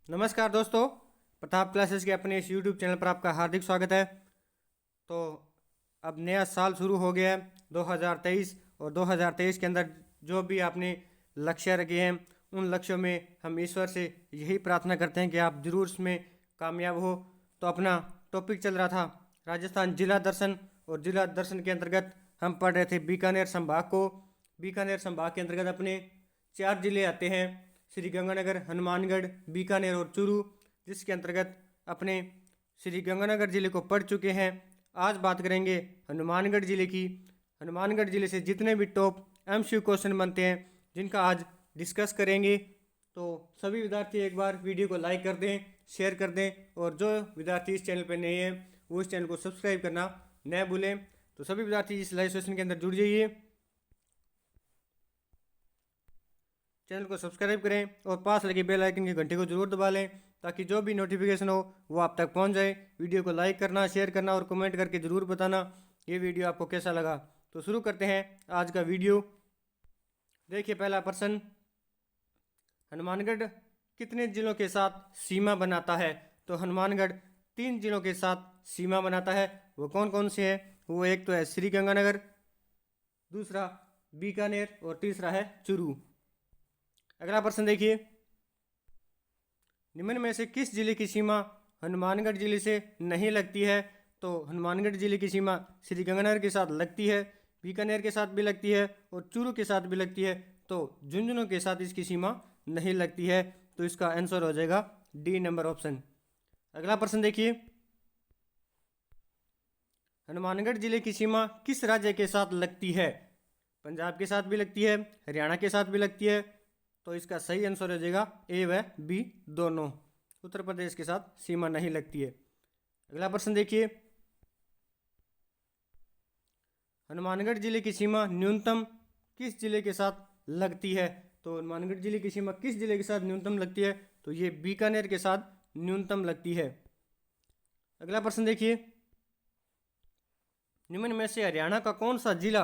नमस्कार दोस्तों, प्रताप क्लासेस के अपने इस यूट्यूब चैनल पर आपका हार्दिक स्वागत है। तो अब नया साल शुरू हो गया है 2023 और 2023 के अंदर जो भी आपने लक्ष्य रखे हैं उन लक्ष्यों में हम ईश्वर से यही प्रार्थना करते हैं कि आप जरूर उसमें कामयाब हो। तो अपना टॉपिक चल रहा था राजस्थान जिला दर्शन, और जिला दर्शन के अंतर्गत हम पढ़ रहे थे बीकानेर संभाग को। बीकानेर संभाग के अंतर्गत अपने 4 जिले आते हैं, श्री गंगानगर, हनुमानगढ़, बीकानेर और चूरू, जिसके अंतर्गत अपने श्री गंगानगर जिले को पढ़ चुके हैं। आज बात करेंगे हनुमानगढ़ जिले की। हनुमानगढ़ जिले से जितने भी टॉप एमसीक्यू क्वेश्चन बनते हैं जिनका आज डिस्कस करेंगे। तो सभी विद्यार्थी एक बार वीडियो को लाइक कर दें, शेयर कर दें, और जो विद्यार्थी इस चैनल पर नए हैं वो इस चैनल को सब्सक्राइब करना न भूलें। तो सभी विद्यार्थी इस लाइव सेशन के अंदर जुड़ जाइए, चैनल को सब्सक्राइब करें और पास लगे बेल आइकन की घंटी को जरूर दबा लें ताकि जो भी नोटिफिकेशन हो वो आप तक पहुंच जाए। वीडियो को लाइक करना, शेयर करना और कमेंट करके ज़रूर बताना ये वीडियो आपको कैसा लगा। तो शुरू करते हैं आज का वीडियो। देखिए पहला प्रश्न, हनुमानगढ़ कितने जिलों के साथ सीमा बनाता है? तो हनुमानगढ़ 3 जिलों के साथ सीमा बनाता है। वो कौन कौन से हैं? वो एक तो है श्री गंगानगर, दूसरा बीकानेर और तीसरा है चूरू। अगला प्रश्न देखिए, निम्न में से किस जिले की सीमा हनुमानगढ़ जिले से नहीं लगती है? तो हनुमानगढ़ जिले की सीमा श्री गंगानगर के साथ लगती है, बीकानेर के साथ भी लगती है और चूरू के साथ भी लगती है। तो झुंझुनू के साथ इसकी सीमा नहीं लगती है। तो इसका आंसर हो जाएगा डी नंबर ऑप्शन। अगला प्रश्न देखिए, हनुमानगढ़ जिले की सीमा किस राज्य के साथ लगती है? पंजाब के साथ भी लगती है, हरियाणा के साथ भी लगती है। तो इसका सही आंसर हो जाएगा ए व बी दोनों। उत्तर प्रदेश के साथ सीमा नहीं लगती है। अगला प्रश्न देखिए, हनुमानगढ़ जिले की सीमा न्यूनतम किस जिले के साथ लगती है? तो हनुमानगढ़ जिले की सीमा किस जिले के साथ न्यूनतम लगती है? तो ये बीकानेर के साथ न्यूनतम लगती है। अगला प्रश्न देखिए, निम्न में से हरियाणा का कौन सा जिला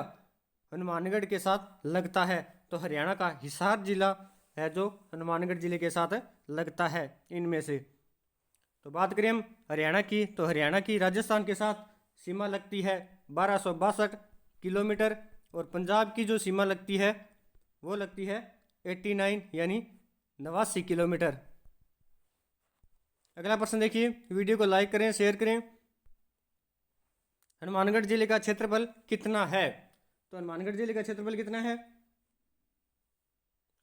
हनुमानगढ़ के साथ लगता है? तो हरियाणा का हिसार जिला है जो हनुमानगढ़ जिले के साथ लगता है इनमें से। तो बात करें हम हरियाणा की, तो हरियाणा की राजस्थान के साथ सीमा लगती है 1262 किलोमीटर, और पंजाब की जो सीमा लगती है वो लगती है 89 यानी 89 किलोमीटर। अगला प्रश्न देखिए, वीडियो को लाइक करें, शेयर करें। हनुमानगढ़ जिले का क्षेत्रफल कितना है? तो हनुमानगढ़ जिले का क्षेत्रफल कितना है?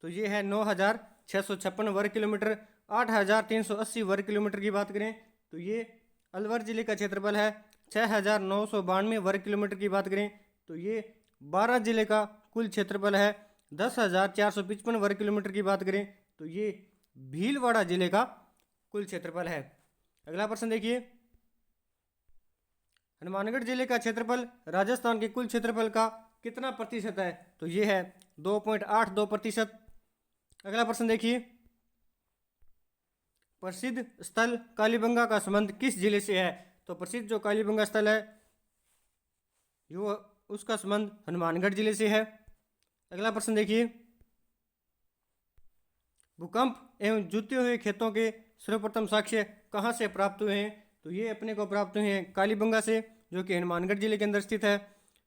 तो ये है 9,656 वर्ग किलोमीटर। 8,380 वर्ग किलोमीटर की बात करें तो ये अलवर जिले का क्षेत्रफल है। 6,992 वर्ग किलोमीटर की बात करें तो ये 12 जिले का कुल क्षेत्रफल है। 10,455 वर्ग किलोमीटर की बात करें तो ये भीलवाड़ा जिले का कुल क्षेत्रफल है। अगला प्रश्न देखिए, हनुमानगढ़ जिले का क्षेत्रफल राजस्थान के कुल क्षेत्रफल का कितना प्रतिशत है? तो ये है 2.82%। अगला प्रश्न देखिए, प्रसिद्ध स्थल कालीबंगा का संबंध किस जिले से है? तो प्रसिद्ध जो कालीबंगा स्थल है यो उसका संबंध हनुमानगढ़ जिले से है। अगला प्रश्न देखिए, भूकंप एवं जुते हुए खेतों के सर्वप्रथम साक्ष्य कहाँ से प्राप्त हुए हैं? तो ये अपने को प्राप्त हुए हैं कालीबंगा से, जो कि हनुमानगढ़ जिले के अंदर स्थित है।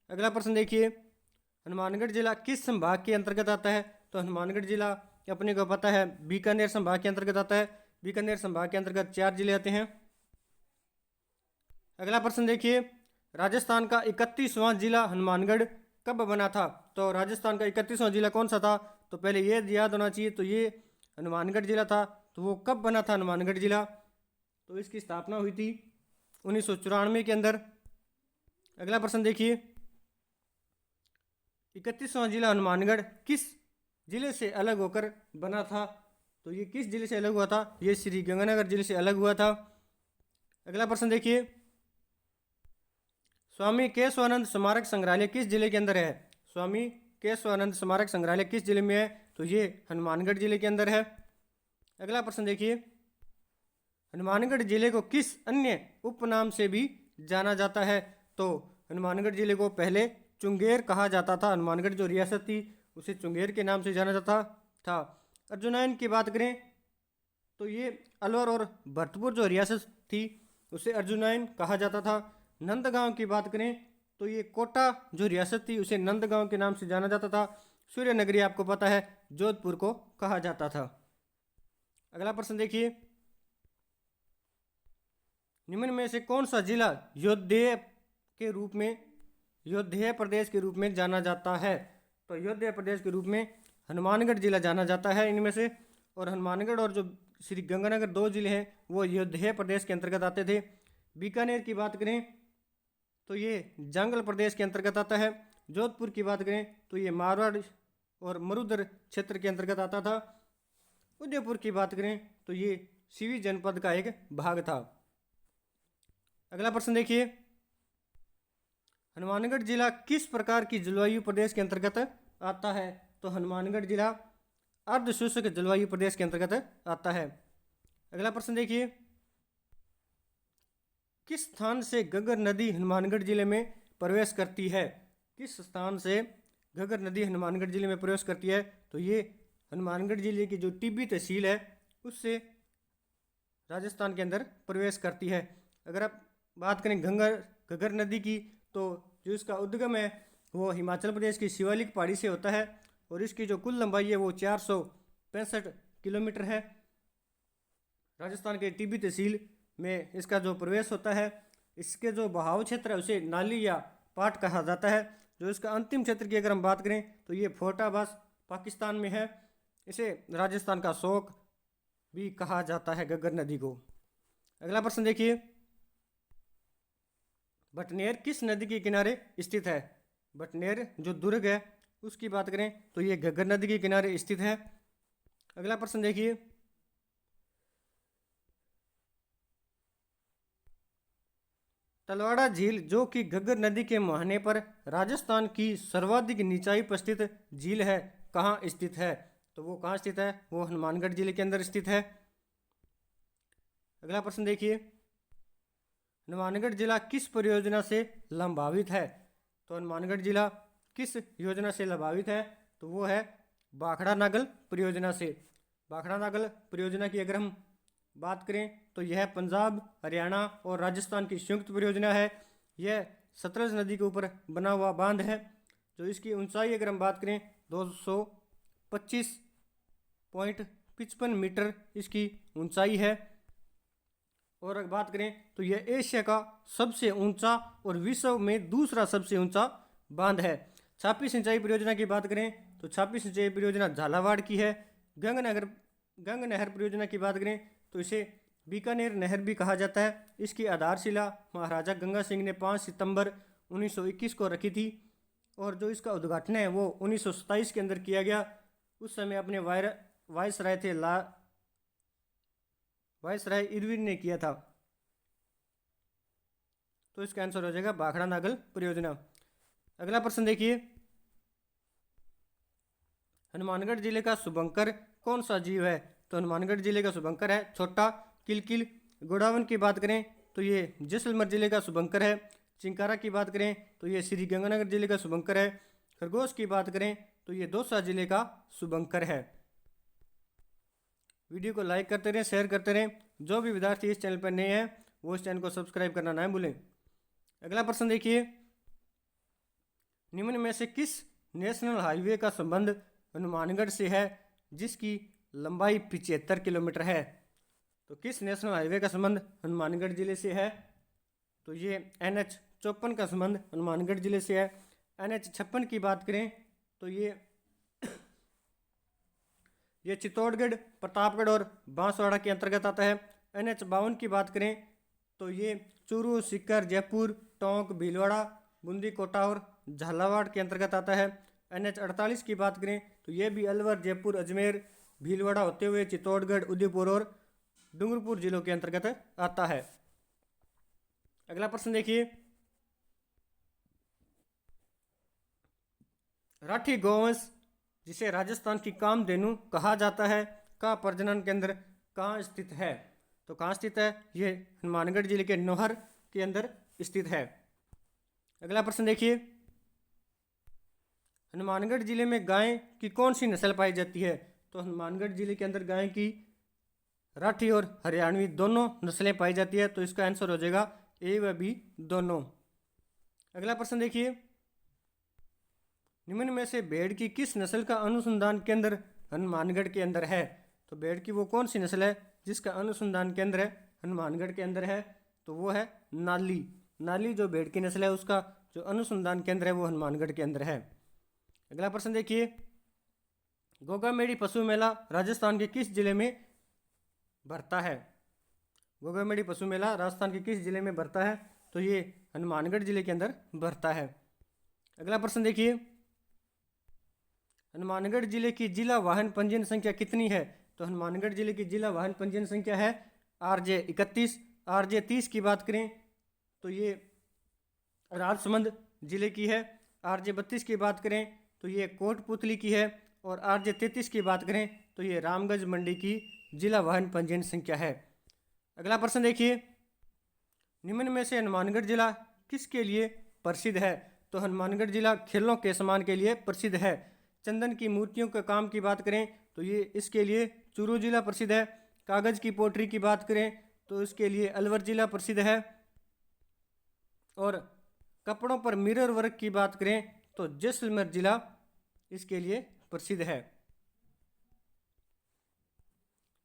अगला प्रश्न देखिए, हनुमानगढ़ जिला किस संभाग के अंतर्गत आता है? तो हनुमानगढ़ जिला अपने को पता है बीकानेर संभाग के अंतर्गत आता है। बीकानेर संभाग के अंतर्गत 4 जिले आते हैं। अगला प्रश्न देखिए, राजस्थान का 31वां जिला हनुमानगढ़ कब बना था? तो राजस्थान का 31वां जिला कौन सा था? तो पहले ये याद होना चाहिए, तो ये हनुमानगढ़ जिला था। तो वो कब बना था हनुमानगढ़ जिला? तो इसकी स्थापना हुई थी 1994 के अंदर। अगला प्रश्न देखिए, 31वां जिला हनुमानगढ़ किस जिले से अलग होकर बना था? तो ये किस जिले से अलग हुआ था? ये श्री गंगानगर जिले से अलग हुआ था। अगला प्रश्न देखिए, स्वामी केशवानंद स्मारक संग्रहालय किस जिले के अंदर है? स्वामी केशवानंद स्मारक संग्रहालय किस जिले में है? तो ये हनुमानगढ़ जिले के अंदर है। अगला प्रश्न देखिए, हनुमानगढ़ जिले को किस अन्य उपनाम से भी जाना जाता है? तो हनुमानगढ़ जिले को पहले चुंगेर कहा जाता था। हनुमानगढ़ जो रियासत थी उसे चुंगेर के नाम से जाना जाता था। अर्जुनयन की बात करें तो ये अलवर और भरतपुर जो रियासत थी उसे अर्जुनायन कहा जाता था। नंदगांव की बात करें तो ये कोटा जो रियासत थी उसे नंदगांव के नाम से जाना जाता था। सूर्य नगरी आपको पता है जोधपुर को कहा जाता था। अगला प्रश्न देखिए, निम्न में से कौन सा जिला योद्धेय के रूप में योद्धेय प्रदेश के रूप में जाना जाता है? तो योद्धेय प्रदेश के रूप में हनुमानगढ़ जिला जाना जाता है इनमें से। और हनुमानगढ़ और जो श्री गंगानगर दो जिले हैं वो योद्धेय प्रदेश के अंतर्गत आते थे। बीकानेर की बात करें तो ये जंगल प्रदेश के अंतर्गत आता है। जोधपुर की बात करें तो ये मारवाड़ और मरुधर क्षेत्र के अंतर्गत आता था। उदयपुर की बात करें तो ये सीवी जनपद का एक भाग था। अगला प्रश्न देखिए, हनुमानगढ़ जिला किस प्रकार की जलवायु प्रदेश के अंतर्गत आता है? तो हनुमानगढ़ जिला अर्ध शुष्क जलवायु प्रदेश के अंतर्गत आता है। अगला प्रश्न देखिए, किस स्थान से घग्गर नदी हनुमानगढ़ जिले में प्रवेश करती है? किस स्थान से घग्गर नदी हनुमानगढ़ जिले में प्रवेश करती है? तो ये हनुमानगढ़ जिले की जो टिब्बी तहसील है उससे राजस्थान के अंदर प्रवेश करती है। अगर आप बात करें घग्गर नदी की तो जो इसका उद्गम है वो हिमाचल प्रदेश की शिवालिक पहाड़ी से होता है और इसकी जो कुल लंबाई है वो 465 किलोमीटर है। राजस्थान के टिब्बी तहसील में इसका जो प्रवेश होता है, इसके जो बहाव क्षेत्र है उसे नाली या पाट कहा जाता है। जो इसका अंतिम क्षेत्र की अगर हम बात करें तो ये फोर्टाबास पाकिस्तान में है। इसे राजस्थान का शोक भी कहा जाता है घग्गर नदी को। अगला प्रश्न देखिए, बटनेर किस नदी के किनारे स्थित है? बटनेर जो दुर्ग है उसकी बात करें तो ये घग्गर नदी के किनारे स्थित है। अगला प्रश्न देखिए, तलवाड़ा झील जो कि घग्गर नदी के मुहाने पर राजस्थान की सर्वाधिक निचाई पर स्थित झील है, कहाँ स्थित है? तो वो कहाँ स्थित है? वो हनुमानगढ़ जिले के अंदर स्थित है। अगला प्रश्न देखिए, हनुमानगढ़ जिला किस परियोजना से लाभान्वित है? तो हनुमानगढ़ जिला किस योजना से लाभान्वित है? तो वो है भाखड़ा नागल परियोजना से। भाखड़ा नागल परियोजना की अगर हम बात करें तो यह पंजाब, हरियाणा और राजस्थान की संयुक्त परियोजना है। यह सतलज नदी के ऊपर बना हुआ बांध है। जो इसकी ऊंचाई अगर हम बात करें 225.55 मीटर इसकी ऊंचाई है। और अगर बात करें तो यह एशिया का सबसे ऊंचा और विश्व में दूसरा सबसे ऊंचा बांध है। छापी सिंचाई परियोजना की बात करें तो छापी सिंचाई परियोजना झालावाड़ की है। गंग नहर परियोजना की बात करें तो इसे बीकानेर नहर भी कहा जाता है। इसकी आधारशिला महाराजा गंगा सिंह ने 5 सितंबर 1921 को रखी थी और जो इसका उद्घाटन है वो 1927 के अंदर किया गया। उस समय अपने वायसराय थे वायसराय इरविन ने किया था। तो इसका आंसर हो जाएगा भाखड़ा नागल परियोजना। अगला प्रश्न देखिए, हनुमानगढ़ जिले का शुभंकर कौन सा जीव है? तो हनुमानगढ़ जिले का शुभंकर है छोटा किलकिल। गोडावन की बात करें तो ये जैसलमेर जिले का शुभंकर है। चिंकारा की बात करें तो ये श्री गंगानगर जिले का शुभंकर है। खरगोश की बात करें तो ये दौसा जिले का शुभंकर है। वीडियो को लाइक करते रहें, शेयर करते रहें। जो भी विद्यार्थी इस चैनल पर नए हैं वो इस चैनल को सब्सक्राइब करना ना भूलें। अगला प्रश्न देखिए, निम्न में से किस नेशनल हाईवे का संबंध हनुमानगढ़ से है जिसकी लंबाई 75 किलोमीटर है? तो किस नेशनल हाईवे का संबंध हनुमानगढ़ जिले से है? तो ये NH 54 का संबंध हनुमानगढ़ जिले से है। NH 56 की बात करें तो ये चित्तौड़गढ़, प्रतापगढ़ और बांसवाड़ा के अंतर्गत आता है। NH 52 की बात करें तो ये चूरू, सीकर, जयपुर, टोंक, भीलवाड़ा, बूंदी, कोटा और झालावाड़ के अंतर्गत आता है। NH 48 की बात करें तो ये भी अलवर, जयपुर, अजमेर, भीलवाड़ा होते हुए चित्तौड़गढ़, उदयपुर और डूंगरपुर जिलों के अंतर्गत आता है। अगला प्रश्न देखिए, राठी गौवंश जिसे राजस्थान की कामधेनु कहा जाता है का प्रजनन केंद्र कहाँ स्थित है? तो कहाँ स्थित है? ये हनुमानगढ़ जिले के नौहर के अंदर स्थित है। अगला प्रश्न देखिए, हनुमानगढ़ जिले में गाय की कौन सी नस्ल पाई जाती है? तो हनुमानगढ़ जिले के अंदर गाय की राठी और हरियाणवी दोनों नस्लें पाई जाती है, तो इसका आंसर हो जाएगा ए व बी दोनों। अगला प्रश्न देखिए, निम्न में से भेड़ की किस नस्ल का अनुसंधान केंद्र हनुमानगढ़ के अंदर है? तो भेड़ की वो कौन सी नस्ल है जिसका अनुसंधान केंद्र हनुमानगढ़ के अंदर है? तो वो है नाली। नाली जो भेड़ की नस्ल है उसका जो अनुसंधान केंद्र है वो हनुमानगढ़ के अंदर है। अगला प्रश्न देखिए, गोगामेड़ी पशु मेला राजस्थान के किस जिले में भरता है? गोगामेड़ी पशु मेला राजस्थान के किस जिले में भरता है? तो ये हनुमानगढ़ जिले के अंदर भरता है। अगला प्रश्न देखिए, हनुमानगढ़ जिले की जिला वाहन पंजीयन संख्या कितनी है? तो हनुमानगढ़ जिले की जिला वाहन पंजीयन संख्या है RJ 31। RJ 30 की बात करें तो ये राजसमंद जिले की है। RJ 32 की बात करें तो ये कोटपुतली की है। और RJ 33 की बात करें तो ये रामगंज मंडी की जिला वाहन पंजीयन संख्या है। अगला प्रश्न देखिए, निम्न में से हनुमानगढ़ जिला किसके लिए प्रसिद्ध है? तो हनुमानगढ़ जिला खेलों के सामान के लिए प्रसिद्ध है। चंदन की मूर्तियों के काम की बात करें तो ये इसके लिए चूरू जिला प्रसिद्ध है। कागज की पोट्री की बात करें तो इसके लिए अलवर जिला प्रसिद्ध है। और कपड़ों पर मिरर वर्क की बात करें तो जैसलमेर जिला इसके लिए प्रसिद्ध है।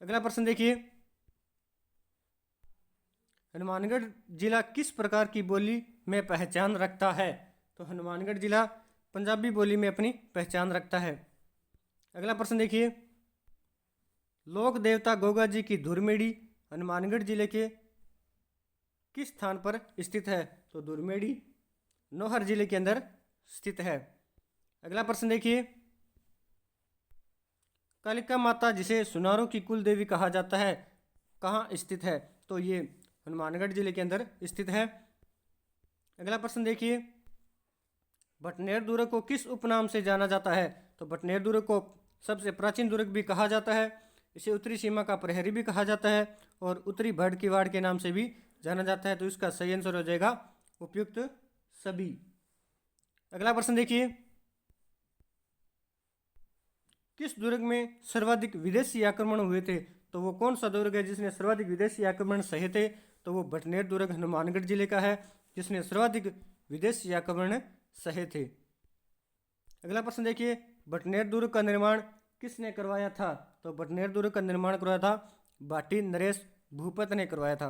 अगला प्रश्न देखिए, हनुमानगढ़ जिला किस प्रकार की बोली में पहचान रखता है? तो हनुमानगढ़ जिला पंजाबी बोली में अपनी पहचान रखता है। अगला प्रश्न देखिए, लोक देवता गोगा जी की धुरमेड़ी हनुमानगढ़ जिले के किस स्थान पर स्थित है? तो धुरमेड़ी नौहर जिले के अंदर स्थित है। अगला प्रश्न देखिए, कालिका माता जिसे सुनारों की कुल देवी कहा जाता है कहाँ स्थित है? तो ये हनुमानगढ़ जिले के अंदर स्थित है। अगला प्रश्न देखिए, भटनेर दुर्ग को किस उपनाम से जाना जाता है? तो भटनेर दुर्ग को सबसे प्राचीन दुर्ग भी कहा जाता है। इसे उत्तरी सीमा का प्रहरी भी कहा जाता है और उत्तरी भड़ की वाड़ के नाम से भी जाना जाता है। तो इसका सही आंसर हो जाएगा उपयुक्त सभी। अगला प्रश्न देखिए, किस दुर्ग में सर्वाधिक विदेशी आक्रमण हुए थे? तो वो कौन सा दुर्ग है जिसने सर्वाधिक विदेशी आक्रमण सहे थे? तो वो भटनेर दुर्ग हनुमानगढ़ जिले का है जिसने सर्वाधिक विदेशी आक्रमण सहे थे। अगला प्रश्न देखिए, भटनेर दुर्ग का निर्माण किसने करवाया था? तो भटनेर दुर्ग का निर्माण करवाया था भाटी नरेश भूपत ने करवाया था।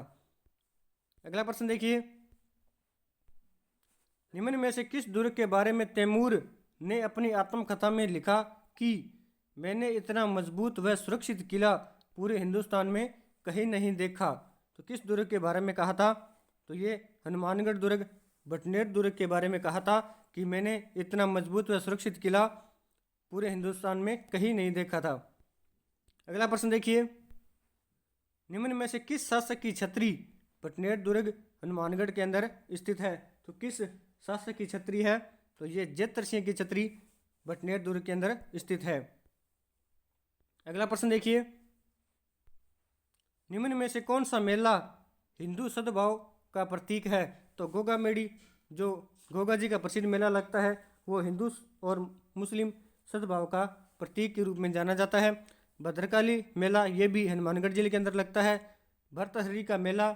अगला प्रश्न देखिए, निम्न में से किस दुर्ग के बारे में तैमूर ने अपनी आत्मकथा में लिखा कि मैंने इतना मजबूत व सुरक्षित किला पूरे हिंदुस्तान में कहीं नहीं देखा? तो किस दुर्ग के बारे में कहा था? तो ये हनुमानगढ़ दुर्ग भटनेर दुर्ग के बारे में कहा था कि मैंने इतना मजबूत व सुरक्षित किला पूरे हिंदुस्तान में कहीं नहीं देखा था। अगला प्रश्न देखिए, निम्न में से किस शासक की छतरी भटनेर दुर्ग हनुमानगढ़ के अंदर स्थित है? तो किस शासक की छतरी है? तो ये जैत्र सिंह की छतरी भटनेर दुर्ग के अंदर स्थित है। अगला प्रश्न देखिए, निम्न में से कौन सा मेला हिंदू सद्भाव का प्रतीक है? तो गोगा मेड़ी जो गोगा जी का प्रसिद्ध मेला लगता है वो हिंदू और मुस्लिम सद्भाव का प्रतीक के रूप में जाना जाता है। भद्रकाली मेला ये भी हनुमानगढ़ जिले के अंदर लगता है। भरतहरी का मेला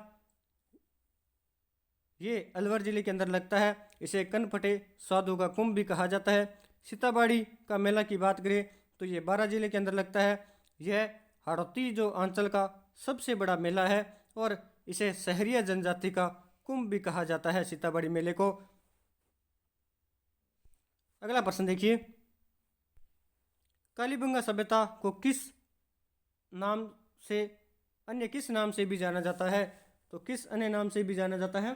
ये अलवर जिले के अंदर लगता है। इसे कनफटे साधु का कुंभ भी कहा जाता है। सीताबाड़ी का मेला की बात करें तो ये बारां जिले के अंदर लगता है। यह हाड़ौती जो अंचल का सबसे बड़ा मेला है और इसे शहरिया जनजाति का कुंभ भी कहा जाता है सीताबाड़ी मेले को। अगला प्रश्न देखिए, कालीबंगा सभ्यता को किस नाम से अन्य किस नाम से भी जाना जाता है? तो किस अन्य नाम से भी जाना जाता है?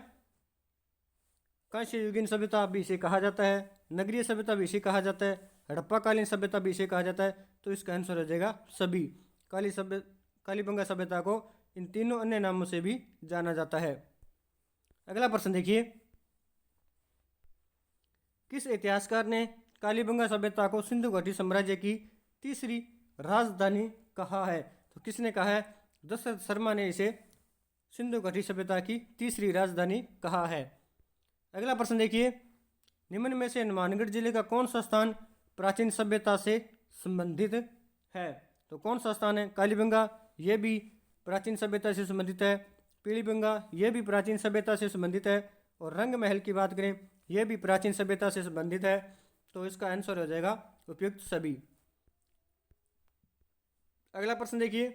कांस्य युगीन सभ्यता भी इसे कहा जाता है, नगरीय सभ्यता भी इसे कहा जाता है, हड़प्पा कालीन सभ्यता भी इसे कहा जाता है। तो इसका आंसर हो जाएगा सभी। कालीबंगा सभ्यता को इन तीनों अन्य नामों से भी जाना जाता है। अगला प्रश्न देखिए, किस इतिहासकार ने कालीबंगा सभ्यता को सिंधु घाटी साम्राज्य की तीसरी राजधानी कहा है? तो किसने कहा है? दशरथ शर्मा ने इसे सिंधु घाटी सभ्यता की तीसरी राजधानी कहा है। अगला प्रश्न देखिए, निम्न में से हनुमानगढ़ जिले का कौन सा स्थान प्राचीन सभ्यता से संबंधित है? तो कौन सा स्थान है? कालीबंगा ये भी प्राचीन सभ्यता से संबंधित है। पीलीबंगा ये भी प्राचीन सभ्यता से संबंधित है। और रंग महल की बात करें, यह भी प्राचीन सभ्यता से संबंधित है। तो इसका आंसर हो जाएगा उपयुक्त सभी। अगला प्रश्न देखिए,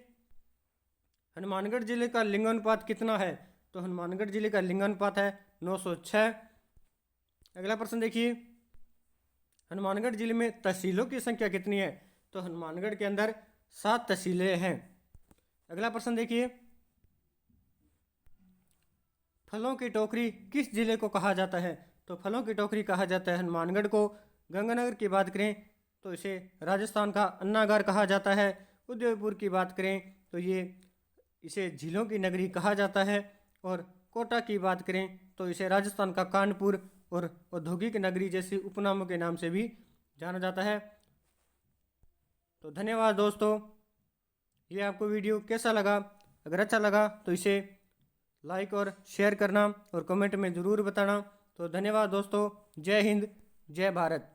हनुमानगढ़ जिले का लिंगानुपात कितना है? तो हनुमानगढ़ जिले का लिंगानुपात है 906। अगला प्रश्न देखिए, हनुमानगढ़ जिले में तहसीलों की संख्या कितनी है? तो हनुमानगढ़ के अंदर 7 तहसीलें हैं। अगला प्रश्न देखिए, फलों की टोकरी किस जिले को कहा जाता है? तो फलों की टोकरी कहा जाता है हनुमानगढ़ को। गंगानगर की बात करें तो इसे राजस्थान का अन्नागार कहा जाता है। उदयपुर की बात करें तो इसे झीलों की नगरी कहा जाता है। और कोटा की बात करें तो इसे राजस्थान का कानपुर और औद्योगिक नगरी जैसी उपनामों के नाम से भी जाना जाता है। तो धन्यवाद दोस्तों, ये आपको वीडियो कैसा लगा? अगर अच्छा लगा तो इसे लाइक और शेयर करना और कमेंट में ज़रूर बताना। तो धन्यवाद दोस्तों, जय हिंद, जय भारत।